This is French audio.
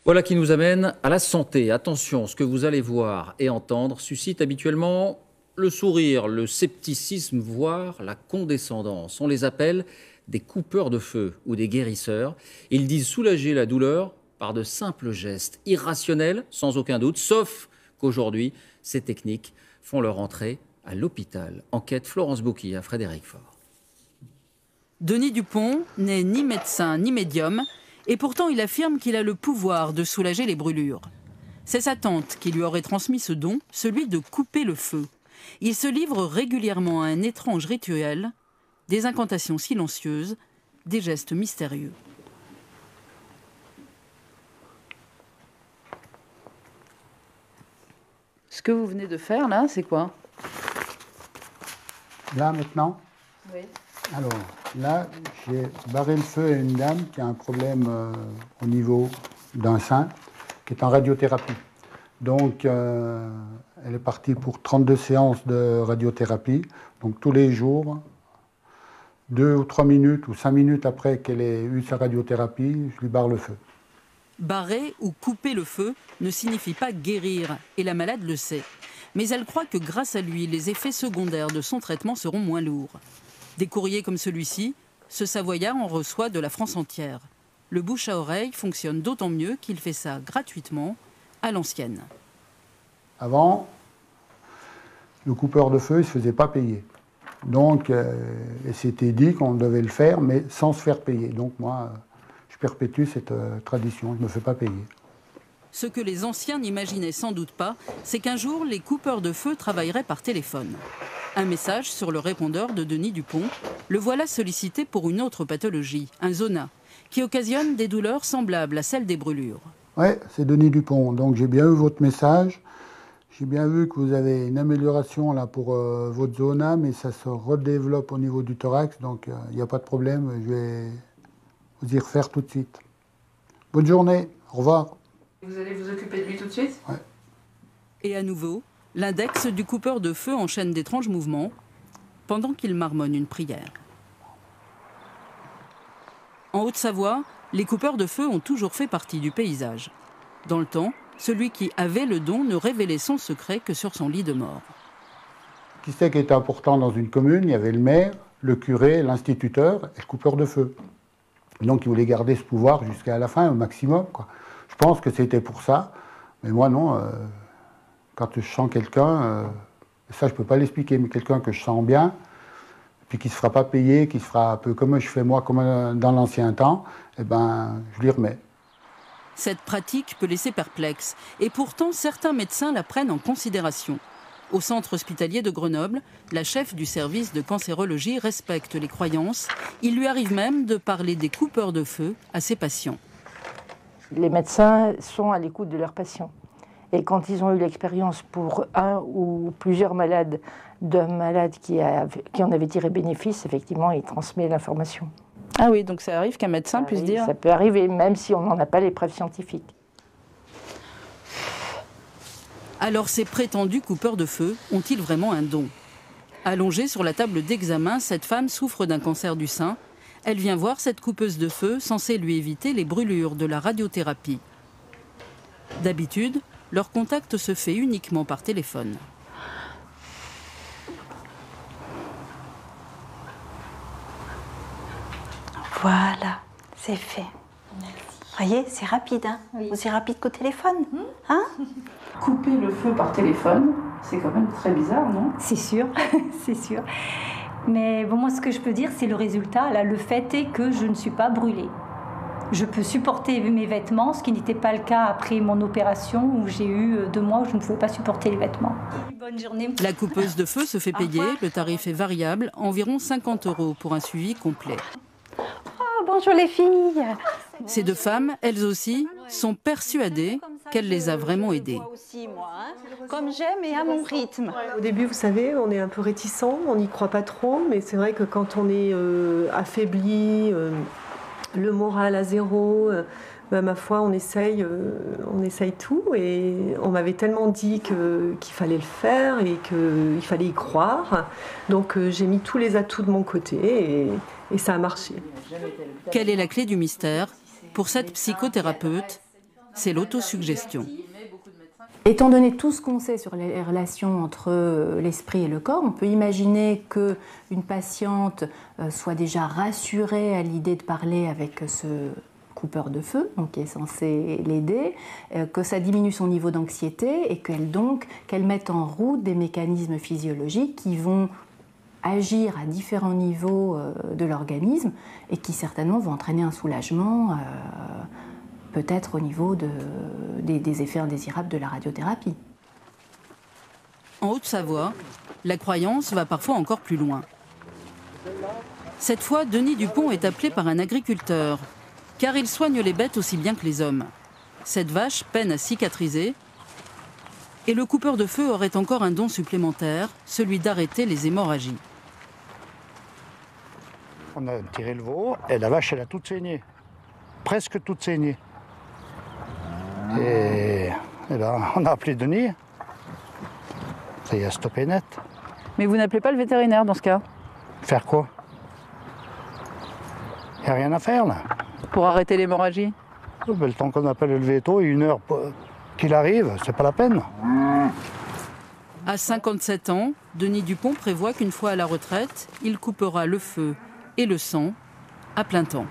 Voilà qui nous amène à la santé. Attention, ce que vous allez voir et entendre suscite habituellement le sourire, le scepticisme, voire la condescendance. On les appelle des coupeurs de feu ou des guérisseurs. Ils disent soulager la douleur par de simples gestes irrationnels, sans aucun doute, sauf qu'aujourd'hui, ces techniques font leur entrée à l'hôpital. Enquête Florence Bouqui à Frédéric Faure. Denis Dupont n'est ni médecin ni médium, et pourtant il affirme qu'il a le pouvoir de soulager les brûlures. C'est sa tante qui lui aurait transmis ce don, celui de couper le feu. Il se livre régulièrement à un étrange rituel, des incantations silencieuses, des gestes mystérieux. Ce que vous venez de faire là, c'est quoi? Là maintenant? Oui. Alors, là, j'ai barré le feu à une dame qui a un problème au niveau d'un sein, qui est en radiothérapie. Donc, elle est partie pour 32 séances de radiothérapie. Donc, tous les jours, 2 ou 3 minutes ou 5 minutes après qu'elle ait eu sa radiothérapie, je lui barre le feu. Barrer ou couper le feu ne signifie pas guérir, et la malade le sait. Mais elle croit que grâce à lui, les effets secondaires de son traitement seront moins lourds. Des courriers comme celui-ci, ce Savoyard en reçoit de la France entière. Le bouche à oreille fonctionne d'autant mieux qu'il fait ça gratuitement, à l'ancienne. Avant, le coupeur de feu, il ne se faisait pas payer. Donc, c'était dit qu'on devait le faire, mais sans se faire payer. Donc, moi, je perpétue cette tradition, je ne me fais pas payer. Ce que les anciens n'imaginaient sans doute pas, c'est qu'un jour, les coupeurs de feu travailleraient par téléphone. Un message sur le répondeur de Denis Dupont. Le voilà sollicité pour une autre pathologie, un zona, qui occasionne des douleurs semblables à celles des brûlures. Oui, c'est Denis Dupont. Donc j'ai bien eu votre message. J'ai bien vu que vous avez une amélioration là pour votre zona, mais ça se redéveloppe au niveau du thorax. Donc il n'y a pas de problème. Je vais vous y refaire tout de suite. Bonne journée. Au revoir. Vous allez vous occuper de lui tout de suite? Oui. Et à nouveau, l'index du coupeur de feu enchaîne d'étranges mouvements pendant qu'il marmonne une prière. En Haute-Savoie, les coupeurs de feu ont toujours fait partie du paysage. Dans le temps, celui qui avait le don ne révélait son secret que sur son lit de mort. Qui c'est qui était important dans une commune? Il y avait le maire, le curé, l'instituteur et le coupeur de feu. Donc il voulait garder ce pouvoir jusqu'à la fin, au maximum, quoi. Je pense que c'était pour ça, mais moi non. Quand je sens quelqu'un, ça je ne peux pas l'expliquer, mais quelqu'un que je sens bien, puis qui ne se fera pas payer, qui se fera un peu comme je fais moi, comme dans l'ancien temps, eh ben, je lui remets. Cette pratique peut laisser perplexe, et pourtant certains médecins la prennent en considération. Au centre hospitalier de Grenoble, la chef du service de cancérologie respecte les croyances. Il lui arrive même de parler des coupeurs de feu à ses patients. Les médecins sont à l'écoute de leurs patients. Et quand ils ont eu l'expérience pour un ou plusieurs malades, d'un malade qui en avait tiré bénéfice, effectivement, il transmet l'information. Ah oui, donc ça arrive qu'un médecin puisse dire... Ça peut arriver, même si on n'en a pas les preuves scientifiques. Alors ces prétendus coupeurs de feu ont-ils vraiment un don? Allongée sur la table d'examen, cette femme souffre d'un cancer du sein. Elle vient voir cette coupeuse de feu censée lui éviter les brûlures de la radiothérapie. D'habitude, leur contact se fait uniquement par téléphone. Voilà, c'est fait. Merci. Voyez, c'est rapide, hein? Oui. Aussi rapide qu'au téléphone. Hein? Couper le feu par téléphone, c'est quand même très bizarre, non? C'est sûr, c'est sûr. Mais bon, moi, ce que je peux dire, c'est le résultat. Là, le fait est que je ne suis pas brûlée. Je peux supporter mes vêtements, ce qui n'était pas le cas après mon opération où j'ai eu 2 mois où je ne pouvais pas supporter les vêtements. Bonne journée. La coupeuse de feu se fait payer, le tarif est variable, environ 50 € pour un suivi complet. Oh, bonjour les filles. Ces 2 femmes, elles aussi, sont persuadées qu'elle les a vraiment aidées. Comme j'aime et à mon rythme. Au début, vous savez, on est un peu réticent, on n'y croit pas trop, mais c'est vrai que quand on est affaibli, le moral à zéro, ma foi, on essaye tout. Et on m'avait tellement dit qu'il fallait le faire et qu'il fallait y croire. Donc j'ai mis tous les atouts de mon côté et ça a marché. Quelle est la clé du mystère? Pour cette psychothérapeute, c'est l'autosuggestion. Étant donné tout ce qu'on sait sur les relations entre l'esprit et le corps, on peut imaginer qu'une patiente soit déjà rassurée à l'idée de parler avec ce coupeur de feu, donc qui est censé l'aider, que ça diminue son niveau d'anxiété et qu'elle mette en route des mécanismes physiologiques qui vont agir à différents niveaux de l'organisme et qui certainement vont entraîner un soulagement peut-être au niveau des effets indésirables de la radiothérapie. En Haute-Savoie, la croyance va parfois encore plus loin. Cette fois, Denis Dupont est appelé par un agriculteur, car il soigne les bêtes aussi bien que les hommes. Cette vache peine à cicatriser, et le coupeur de feu aurait encore un don supplémentaire, celui d'arrêter les hémorragies. On a tiré le veau, et la vache, elle a toute saignée. Presque toute saignée. Et là, on a appelé Denis. Ça y a stoppé net. Mais vous n'appelez pas le vétérinaire dans ce cas? Faire quoi? Il n'y a rien à faire là. Pour arrêter l'hémorragie? Le temps qu'on appelle le véto, 1 heure qu'il arrive, c'est pas la peine. À 57 ans, Denis Dupont prévoit qu'une fois à la retraite, il coupera le feu et le sang à plein temps.